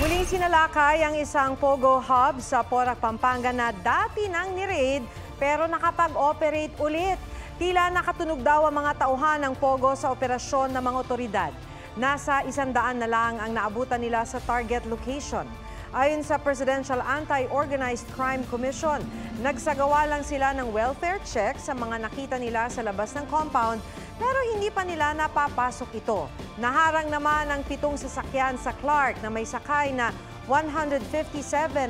Muling sinalakay ang isang Pogo hub sa Porac, Pampanga na dati nang ni-raid pero nakapag-operate ulit. Tila nakatunog daw ang mga tauhan ng Pogo sa operasyon ng mga otoridad. Nasa 100 na lang ang naabutan nila sa target location. Ayon sa Presidential Anti-Organized Crime Commission, nagsagawa lang sila ng welfare check sa mga nakita nila sa labas ng compound pero hindi pa nila napapasok ito. Naharang naman ang 7 sasakyan sa Clark na may sakay na 157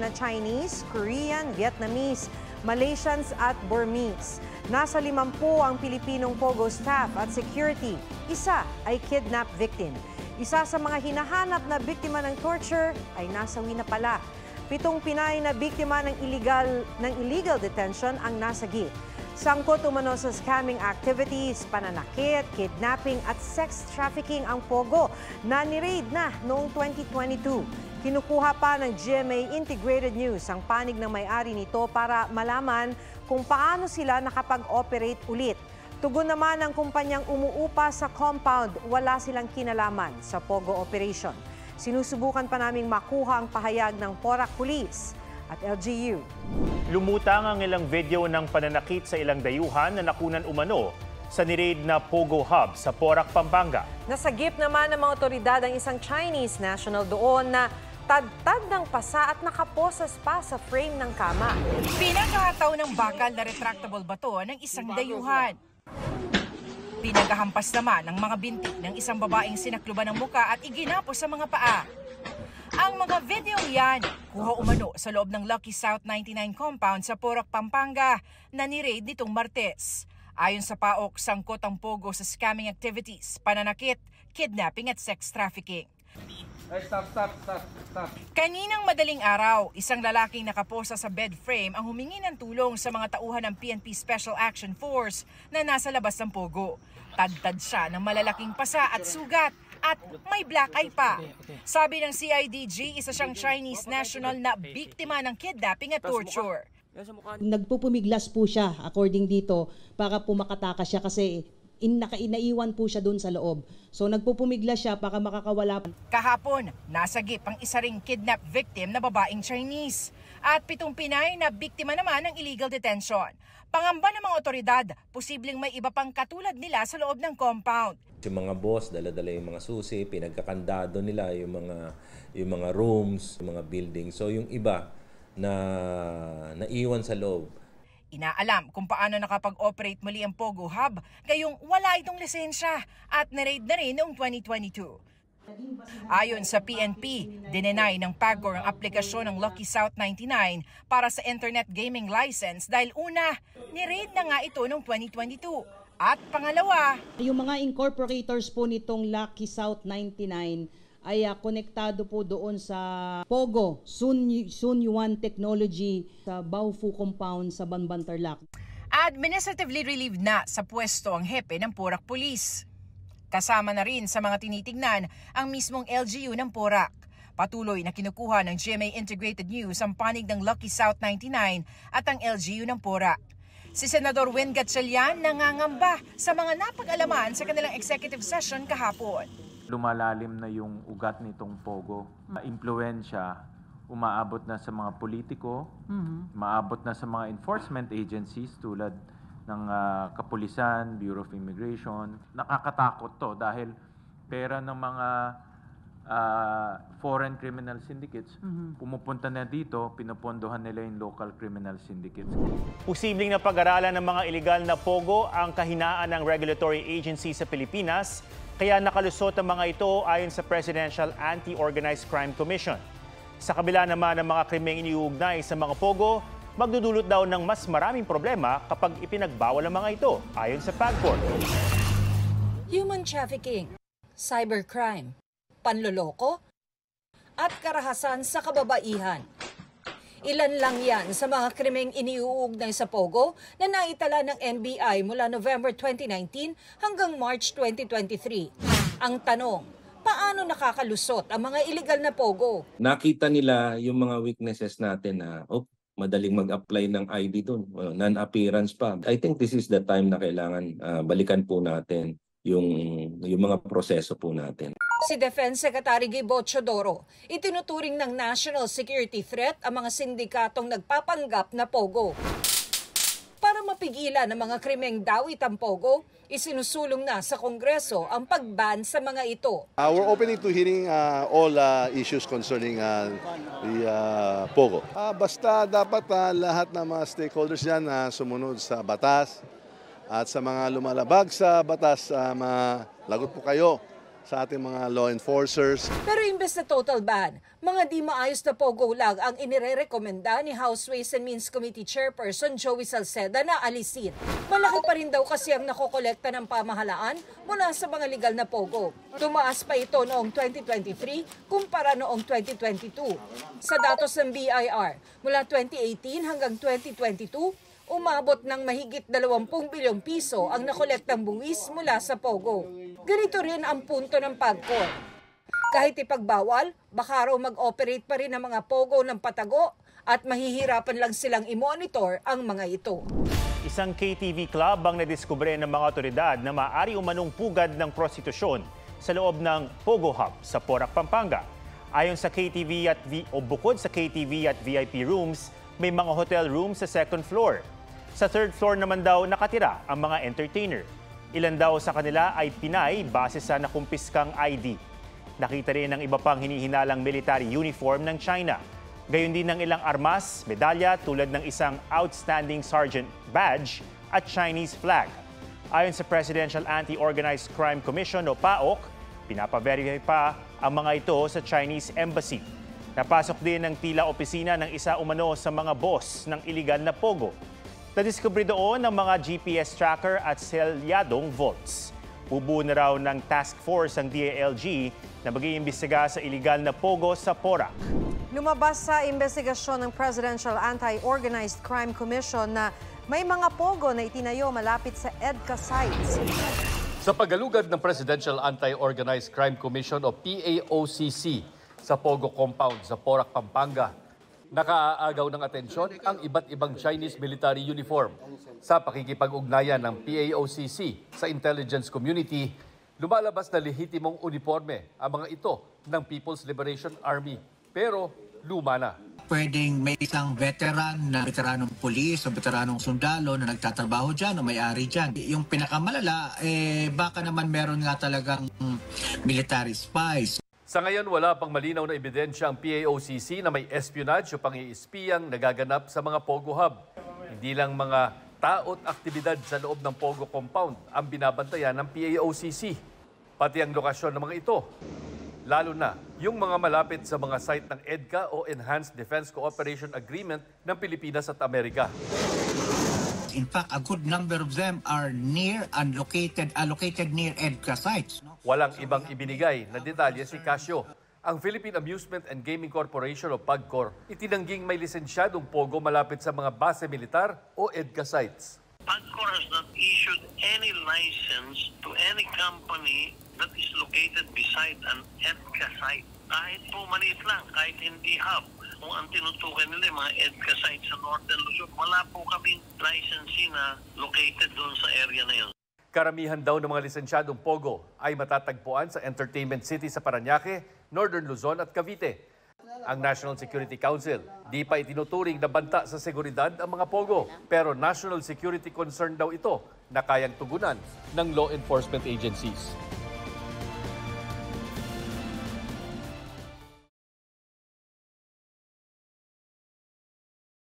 na Chinese, Korean, Vietnamese, Malaysians at Burmese. Nasa 50 ang Pilipinong Pogo staff at security. Isa ay kidnap victim. Isa sa mga hinahanap na biktima ng torture ay nasawi na pala. 7 Pinay na biktima ng illegal detention ang nasagi. Sangkot umano sa scamming activities, pananakit, kidnapping at sex trafficking ang Pogo na ni-raid na noong 2022. Kinukuha pa ng GMA Integrated News ang panig ng may-ari nito para malaman kung paano sila nakapag-operate ulit. Tugon naman ng kumpanyang umuupa sa compound, wala silang kinalaman sa Pogo operation. Sinusubukan pa naming makuha ang pahayag ng Porac Police at LGU. Lumutang ang ilang video ng pananakit sa ilang dayuhan na nakunan umano sa ni-raid na Pogo hub sa Porac, Pampanga. Nasagip naman ng mga otoridad ang isang Chinese national doon na tad-tad ng pasa at nakaposas pa sa frame ng kama. Pinagkataw ng bakal na retractable bato ng isang dayuhan. Pinagahampas naman ng mga binti ng isang babaeng sinakluban ng muka at iginapos sa mga paa. Ang mga videong yan, kuha umano sa loob ng Lucky South 99 compound sa Porac, Pampanga na ni-raid nitong Martes. Ayon sa PAOK, sangkot ang Pogo sa scamming activities, pananakit, kidnapping at sex trafficking. Stop. Kaninang madaling araw, isang lalaking nakaposa sa bed frame ang humingi ng tulong sa mga tauhan ng PNP Special Action Force na nasa labas ng Pogo. Tad-tad siya ng malalaking pasa at sugat at may black eye pa. Sabi ng CIDG, isa siyang Chinese national na biktima ng kidnapping at torture. Nagpupumiglas po siya according dito para po makatakas siya kasi inaiwan po siya doon sa loob. So nagpupumiglas siya para makakawala. Kahapon, nasagip ang isa ring kidnap victim na babaeng Chinese at 7 Pinay na biktima naman ng illegal detention. Pangamba ng mga otoridad, posibleng may iba pang katulad nila sa loob ng compound. Yung mga boss, dala-dala yung mga susi, pinagkakandado nila yung mga rooms, yung mga buildings. So yung iba na naiwan sa loob. Inaalam kung paano nakapag-operate muli ang Pogo Hub, gayong wala itong lisensya at na-raid na rin noong 2022. Ayon sa PNP, dinenay ng PAGCOR ang aplikasyon ng Lucky South 99 para sa internet gaming license dahil una, ni-raid na nga ito noong 2022. At pangalawa, yung mga incorporators po nitong Lucky South 99 ay konektado po doon sa Pogo, Sun Yuan Technology sa Baofu Compound sa Banbantarlac. Administratively relieved na sa pwesto ang hepe ng Porac Police. Kasama na rin sa mga tinitignan ang mismong LGU ng Porac. Patuloy na kinukuha ng GMA Integrated News ang panig ng Lucky South 99 at ang LGU ng Porac. Si Senador Win Gatchalian nangangamba sa mga napag-alaman sa kanilang executive session kahapon. Lumalalim na yung ugat nitong Pogo. Impluwensya, umaabot na sa mga politiko, maabot na sa mga enforcement agencies tulad ng Kapulisan, Bureau of Immigration. Nakakatakot to dahil pera ng mga foreign criminal syndicates, pumupunta na dito, pinupondohan nila yung local criminal syndicates. Posibleng na pag-aralan ng mga iligal na Pogo ang kahinaan ng regulatory agency sa Pilipinas, kaya nakalusot ang mga ito ayon sa Presidential Anti-Organized Crime Commission. Sa kabila naman ng mga krimeng iniuugnay sa mga Pogo, magdudulot daw ng mas maraming problema kapag ipinagbawal ang mga ito ayon sa PAGCOR. Human trafficking, cybercrime, panloloko, at karahasan sa kababaihan. Ilan lang yan sa mga krimeng iniuugnay sa Pogo na naitala ng NBI mula November 2019 hanggang March 2023. Ang tanong, paano nakakalusot ang mga illegal na Pogo? Nakita nila yung mga weaknesses natin na madaling mag-apply ng ID doon, non-appearance pa. I think this is the time na kailangan balikan po natin yung mga proseso po natin. Si Defense Secretary Gibo Chodoro, itinuturing ng national security threat ang mga sindikatong nagpapanggap na pogo. Para mapigilan ang mga krimeng dawit ang pogo, isinusulong na sa Kongreso ang pag-ban sa mga ito. We're opening to hearing all issues concerning the POGO. Basta dapat lahat ng mga stakeholders dyan sumunod sa batas at sa mga lumalabag sa batas, lagot po kayo sa ating mga law enforcers. Pero imbes na total ban, mga di maayos na pogo lang ang inirerekomenda ni House Ways and Means Committee Chairperson Joey Salceda na alisin. Malaki pa rin daw kasi ang nakokolekta ng pamahalaan mula sa mga legal na pogo. Tumaas pa ito noong 2023 kumpara noong 2022. Sa datos ng BIR, mula 2018 hanggang 2022, umabot ng mahigit 20 bilyong piso ang nakolektang buwis mula sa pogo. Ganito rin ang punto ng PAGCOR. Kahit ipagbawal, baka raw mag-operate pa rin ang mga pogo ng patago at mahihirapan lang silang i-monitor ang mga ito. Isang KTV club ang nadiskubre ng mga otoridad na maaari umanong pugad ng prostitusyon sa loob ng Pogo Hub sa Porac, Pampanga. Ayon sa KTV bukod sa KTV at VIP rooms, may mga hotel rooms sa second floor. Sa third floor naman daw nakatira ang mga entertainer. Ilan daw sa kanila ay Pinay base sa nakumpiskang ID. Nakita rin ang iba pang hinihinalang military uniform ng China. Gayon din ng ilang armas, medalya tulad ng isang Outstanding Sergeant Badge at Chinese flag. Ayon sa Presidential Anti-Organized Crime Commission o PAOC, pinapaverify pa ang mga ito sa Chinese Embassy. Napasok din ng tila opisina ng isa umano sa mga boss ng iligal na pogo. Nadiskubre doon ang mga GPS tracker at selyadong vaults. Bubuo na raw ng task force ang DILG na mag-iimbestiga sa iligal na pogo sa Porac. Lumabas sa investigasyon ng Presidential Anti-Organized Crime Commission na may mga pogo na itinayo malapit sa EDCA sites. Sa paggalugad ng Presidential Anti-Organized Crime Commission o PAOCC sa Pogo Compound sa Porac, Pampanga, nakaaagaw ng atensyon ang iba't ibang Chinese military uniform. Sa pakikipag-ugnayan ng PAOCC sa intelligence community, lumalabas na lehitimong uniforme ang mga ito ng People's Liberation Army, pero luma na. Pwedeng may isang veteranong pulis o veteranong sundalo na nagtatrabaho dyan o may-ari dyan. Yung pinakamalala, baka naman meron nga talagang military spies. Sa ngayon, wala pang malinaw na ebidensya ang PAOCC na may espionage o pang-iispiyang nagaganap sa mga Pogo Hub. Hindi lang mga tao at aktibidad sa loob ng Pogo Compound ang binabantayan ng PAOCC, pati ang lokasyon ng mga ito. Lalo na yung mga malapit sa mga site ng EDCA o Enhanced Defense Cooperation Agreement ng Pilipinas at Amerika. In fact, a good number of them are near and allocated near EDCA sites. Walang ibang ibinigay na detalye si Casio. Ang Philippine Amusement and Gaming Corporation o PAGCOR, itinangging may lisensyadong pogo malapit sa mga base militar o EDCA sites. PAGCOR has not issued any license to any company that is located beside an EDCA site. Kahit po maliit lang, kahit hindi hub. Kung ang tinutukoy nila yung mga EDCA sites sa Northern Luzon, wala po kaming licensee na located doon sa area na yun. Karamihan daw ng mga lisensyadong pogo ay matatagpuan sa Entertainment City sa Parañaque, Northern Luzon at Cavite. Ang National Security Council, di pa itinuturing na banta sa seguridad ang mga pogo. Pero national security concern daw ito na kayang tugunan ng law enforcement agencies.